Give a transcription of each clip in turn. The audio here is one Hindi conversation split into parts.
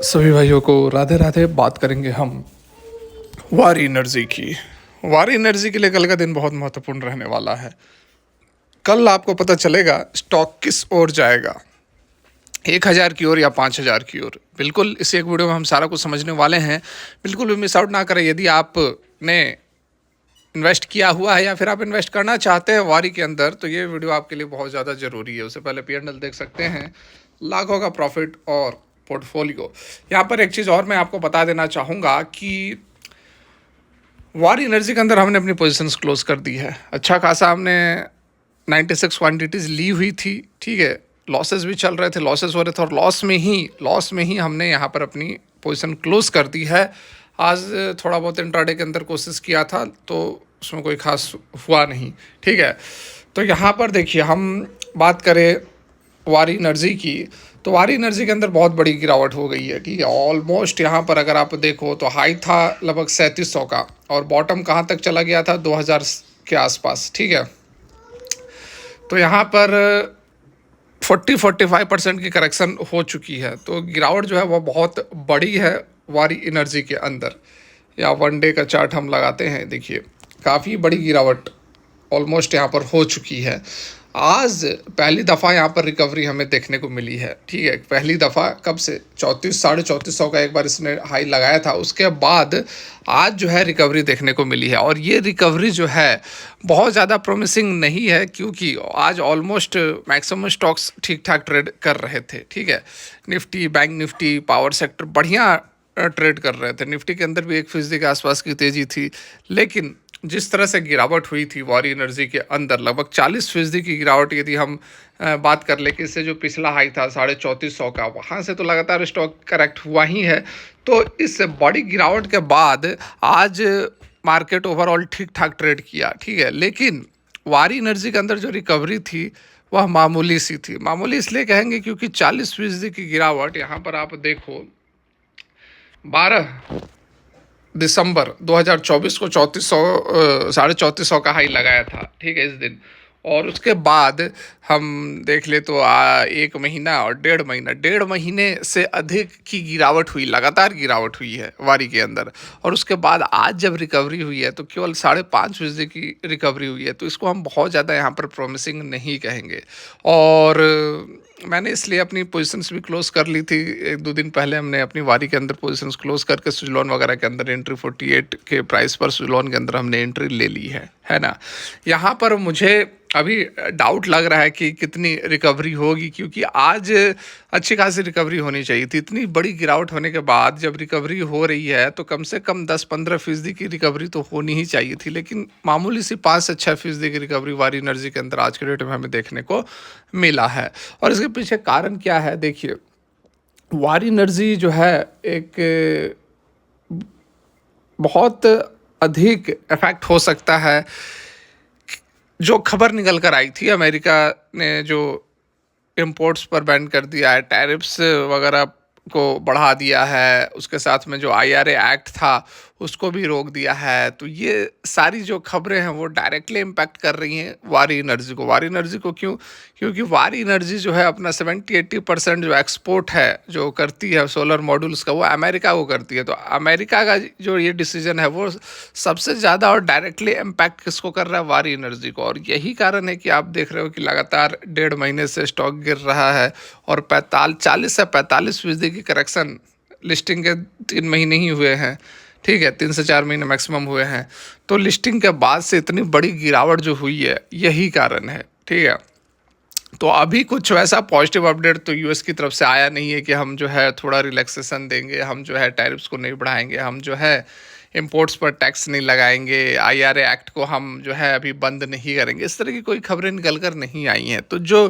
सभी भाइयों को राधे राधे। बात करेंगे हम वार एनर्जी की। वार एनर्जी के लिए कल का दिन बहुत महत्वपूर्ण रहने वाला है। कल आपको पता चलेगा स्टॉक किस ओर जाएगा, 1,000 की ओर या 5,000 की ओर। बिल्कुल इस एक वीडियो में हम सारा कुछ समझने वाले हैं। बिल्कुल भी मिस आउट ना करें। यदि आपने इन्वेस्ट किया हुआ है या फिर आप इन्वेस्ट करना चाहते हैं वारी के अंदर, तो ये वीडियो आपके लिए बहुत ज़्यादा ज़रूरी है। उससे पहले P&L देख सकते हैं, लाखों का प्रॉफिट और पोर्टफोलियो। यहाँ पर एक चीज़ और मैं आपको बता देना चाहूँगा कि वारी एनर्जी के अंदर हमने अपनी पोजीशंस क्लोज कर दी है। अच्छा खासा हमने 96 क्वांटिटीज़ ली हुई थी, ठीक है। लॉसेस भी चल रहे थे, लॉसेस हो रहे थे और लॉस में ही हमने यहाँ पर अपनी पोजीशन क्लोज कर दी है। आज थोड़ा बहुत इंट्राडे के अंदर कोशिश किया था तो उसमें कोई खास हुआ नहीं, ठीक है। तो यहाँ पर देखिए, हम बात करें वारी एनर्जी की, तो वारी एनर्जी के अंदर बहुत बड़ी गिरावट हो गई है, ठीक है। ऑलमोस्ट यहाँ पर अगर आप देखो तो हाई था लगभग 3700 का और बॉटम कहाँ तक चला गया था, 2000 के आसपास, ठीक है। तो यहाँ पर 40-45% की करेक्शन हो चुकी है। तो गिरावट जो है वो बहुत बड़ी है वारी एनर्जी के अंदर। या वन डे का चार्ट हम लगाते हैं, देखिए काफ़ी बड़ी गिरावट ऑलमोस्ट यहाँ पर हो चुकी है। आज पहली दफ़ा यहाँ पर रिकवरी हमें देखने को मिली है, ठीक है। पहली दफ़ा कब से 3400-3450 का एक बार इसने हाई लगाया था, उसके बाद आज जो है रिकवरी देखने को मिली है। और ये रिकवरी जो है बहुत ज़्यादा प्रोमिसिंग नहीं है, क्योंकि आज ऑलमोस्ट मैक्सिमम स्टॉक्स ठीक ठाक ट्रेड कर रहे थे, ठीक है। Nifty, bank Nifty, power sector बढ़िया ट्रेड कर रहे थे। निफ्टी के अंदर भी 1% के आसपास की तेज़ी थी। लेकिन जिस तरह से गिरावट हुई थी वारी एनर्जी के अंदर, लगभग 40% की गिरावट यदि हम बात कर ले कि इससे जो पिछला हाई था 3450 का, वहाँ से तो लगातार स्टॉक करेक्ट हुआ ही है। तो इस बड़ी गिरावट के बाद आज मार्केट ओवरऑल ठीक ठाक ट्रेड किया, ठीक है। लेकिन वारी एनर्जी के अंदर जो रिकवरी थी वह मामूली सी थी। मामूली इसलिए कहेंगे क्योंकि 40% की गिरावट, यहाँ पर आप देखो 12 दिसंबर 2024 को 3400 का हाई लगाया था, ठीक है, इस दिन। और उसके बाद हम देख ले तो एक महीना और डेढ़ महीने से अधिक की गिरावट हुई, लगातार गिरावट हुई है वारी के अंदर। और उसके बाद आज जब रिकवरी हुई है तो केवल 5.5% की रिकवरी हुई है। तो इसको हम बहुत ज़्यादा यहाँ पर प्रॉमिसिंग नहीं कहेंगे। और मैंने इसलिए अपनी पोजीशंस भी क्लोज कर ली थी। 1-2 दिन पहले हमने अपनी वारी के अंदर पोजीशंस क्लोज करके सुजलॉन वगैरह के अंदर एंट्री 48 के प्राइस पर सुजलॉन के अंदर हमने एंट्री ले ली है ना। यहाँ पर मुझे अभी डाउट लग रहा है कि कितनी रिकवरी होगी, क्योंकि आज अच्छी खासी रिकवरी होनी चाहिए थी। इतनी बड़ी गिरावट होने के बाद जब रिकवरी हो रही है तो कम से कम 10-15% की रिकवरी तो होनी ही चाहिए थी। लेकिन मामूली सी 5 से 6% की रिकवरी वारी एनर्जी के अंदर आज के डेट में हमें देखने को मिला है। और इसके पीछे कारण क्या है, देखिए वारी एनर्जी जो है एक बहुत अधिक इफेक्ट हो सकता है। जो खबर निकल कर आई थी, अमेरिका ने जो इंपोर्ट्स पर बैन कर दिया है, टैरिफ्स वगैरह को बढ़ा दिया है, उसके साथ में जो IRA एक्ट था उसको भी रोक दिया है। तो ये सारी जो खबरें हैं वो डायरेक्टली इम्पैक्ट कर रही हैं वारी एनर्जी को। वारी एनर्जी को क्यों? क्योंकि वारी एनर्जी जो है अपना 70-80% जो एक्सपोर्ट है जो करती है सोलर मॉड्यूल्स का, वो अमेरिका को करती है। तो अमेरिका का जो ये डिसीजन है वो सबसे ज़्यादा और डायरेक्टली इम्पैक्ट किसको कर रहा है? वारी एनर्जी को। और यही कारण है कि आप देख रहे हो कि लगातार 1.5 महीने से स्टॉक गिर रहा है और 40 से 45% की करेक्शन लिस्टिंग के 3 महीने ही हुए हैं, ठीक है, 3 से 4 महीने मैक्सिमम हुए हैं। तो लिस्टिंग के बाद से इतनी बड़ी गिरावट जो हुई है यही कारण है, ठीक है। तो अभी कुछ वैसा पॉजिटिव अपडेट तो यूएस की तरफ से आया नहीं है कि हम जो है थोड़ा रिलैक्सेशन देंगे, हम जो है टैरिफ्स को नहीं बढ़ाएंगे, हम जो है इंपोर्ट्स पर टैक्स नहीं लगाएंगे, IRA एक्ट को हम जो है अभी बंद नहीं करेंगे। इस तरह की कोई खबरें निकल कर नहीं आई हैं। तो जो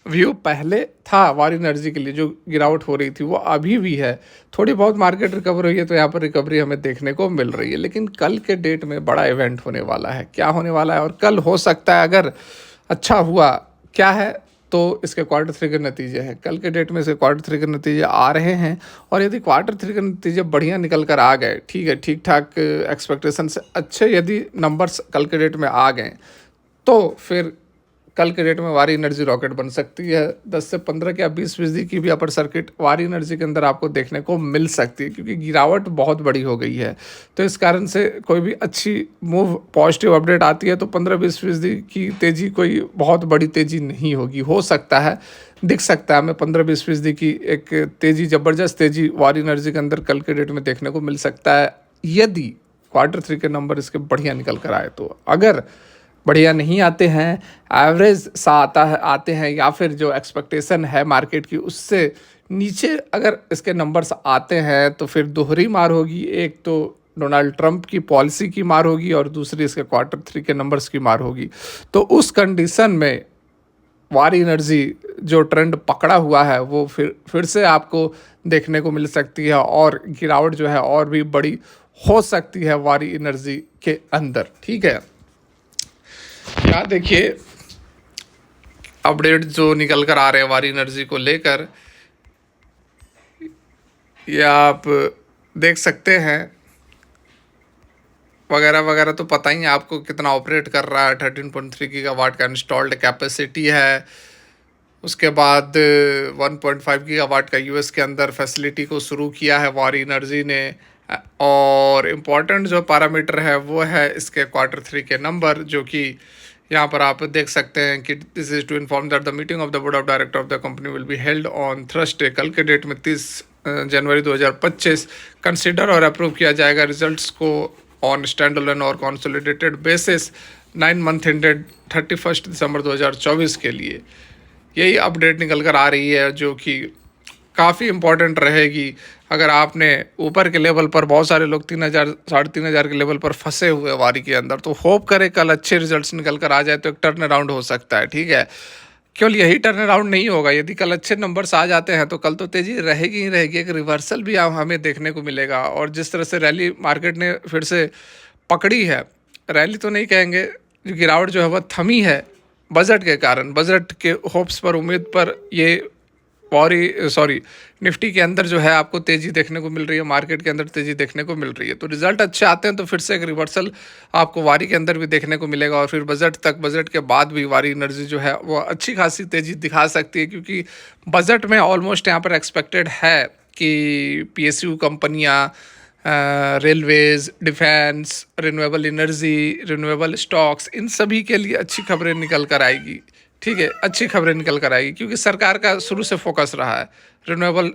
व्यू पहले था वारी एनर्जी के लिए, जो गिरावट हो रही थी, वो अभी भी है। थोड़ी बहुत मार्केट रिकवर हुई है तो यहाँ पर रिकवरी हमें देखने को मिल रही है। लेकिन कल के डेट में बड़ा इवेंट होने वाला है। क्या होने वाला है? और कल हो सकता है, अगर अच्छा हुआ, क्या है तो इसके Q3 के नतीजे हैं। कल के डेट में इसके Q3 के नतीजे आ रहे हैं। और यदि Q3 के नतीजे बढ़िया निकल कर आ गए, ठीक है, ठीक ठाक एक्सपेक्टेशन से अच्छे यदि नंबर्स कल के डेट में आ गए, तो फिर कल के डेट में वारी एनर्जी रॉकेट बन सकती है। 10 से 15 या 20% की भी अपर सर्किट वारी एनर्जी के अंदर आपको देखने को मिल सकती है, क्योंकि गिरावट बहुत बड़ी हो गई है। तो इस कारण से कोई भी अच्छी मूव पॉजिटिव अपडेट आती है तो 15-20% की तेज़ी कोई बहुत बड़ी तेज़ी नहीं होगी। हो सकता है, दिख सकता है हमें 15-20% की एक तेज़ी, ज़बरदस्त तेज़ी वारी एनर्जी के अंदर कल के डेट में देखने को मिल सकता है, यदि Q3 के नंबर इसके बढ़िया निकल कर आए तो। अगर बढ़िया नहीं आते हैं, एवरेज सा आते हैं, या फिर जो एक्सपेक्टेशन है मार्केट की उससे नीचे अगर इसके नंबर्स आते हैं तो फिर दोहरी मार होगी। एक तो डोनाल्ड ट्रंप की पॉलिसी की मार होगी और दूसरी इसके Q3 के नंबर्स की मार होगी। तो उस कंडीशन में वारी एनर्जी जो ट्रेंड पकड़ा हुआ है वो फिर से आपको देखने को मिल सकती है, और गिरावट जो है और भी बड़ी हो सकती है वारी एनर्जी के अंदर। ठीक है, यहाँ देखिए अपडेट जो निकल कर आ रहे हैं वारी एनर्जी को लेकर, ये आप देख सकते हैं वगैरह वगैरह। तो पता ही है आपको कितना ऑपरेट कर रहा है। 13.3 गीगावाट का इंस्टॉल्ड कैपेसिटी है। उसके बाद 1.5 गीगावाट का यूएस के अंदर फैसिलिटी को शुरू किया है वारी एनर्जी ने। और इम्पॉर्टेंट जो पैरामीटर है वो है इसके Q3 के नंबर, जो कि यहाँ पर आप देख सकते हैं कि this is to inform that the meeting of the board of director of the company will be held on Thursday. कल के डेट में 30 जनवरी 2025 कंसिडर और अप्रूव किया जाएगा रिजल्ट्स को ऑन स्टैंड अलोन और कंसोलिडेटेड बेसिस 9 मंथ एंडेड 31 दिसंबर 2024 के लिए। यही अपडेट निकल कर आ रही है, जो कि काफ़ी इम्पोर्टेंट रहेगी। अगर आपने ऊपर के लेवल पर, बहुत सारे लोग 3000 3,500 के लेवल पर फंसे हुए वारी के अंदर, तो होप करें कल अच्छे रिजल्ट्स निकल कर आ जाए तो एक टर्न अराउंड हो सकता है। ठीक है, केवल यही टर्न अराउंड नहीं होगा, यदि कल अच्छे नंबर्स आ जाते हैं तो कल तो तेज़ी रहेगी ही रहेगी, एक रिवर्सल भी हमें देखने को मिलेगा। और जिस तरह से रैली मार्केट ने फिर से पकड़ी है, रैली तो नहीं कहेंगे, जो गिरावट जो है वह थमी है बजट के कारण, बजट के होप्स पर, उम्मीद पर ये निफ्टी के अंदर जो है आपको तेज़ी देखने को मिल रही है, मार्केट के अंदर तेज़ी देखने को मिल रही है। तो रिजल्ट अच्छे आते हैं तो फिर से एक रिवर्सल आपको वारी के अंदर भी देखने को मिलेगा, और फिर बजट के बाद भी वारी एनर्जी जो है वो अच्छी खासी तेज़ी दिखा सकती है, क्योंकि बजट में ऑलमोस्ट यहाँ पर एक्सपेक्टेड है कि PSU कंपनियाँ, railways, defence, renewable energy, renewable stocks, इन सभी के लिए अच्छी खबरें निकल कर आएगी। ठीक है, अच्छी खबरें निकल कर आएगी, क्योंकि सरकार का शुरू से फोकस रहा है रिन्यूएबल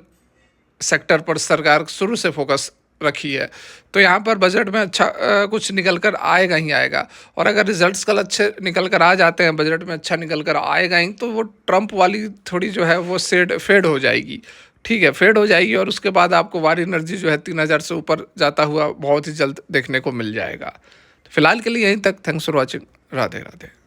सेक्टर पर, सरकार शुरू से फोकस रखी है। तो यहाँ पर बजट में अच्छा कुछ निकल कर आएगा ही आएगा। और अगर रिजल्ट्स कल अच्छे निकल कर आ जाते हैं, बजट में अच्छा निकल कर आएगा ही, तो वो ट्रंप वाली थोड़ी जो है वो फेड हो जाएगी। ठीक है, फेड हो जाएगी, और उसके बाद आपको वारी एनर्जी जो है 3000 से ऊपर जाता हुआ बहुत ही जल्द देखने को मिल जाएगा। तो फिलहाल के लिए यहीं तक। Thanks for watching. Radhe Radhe.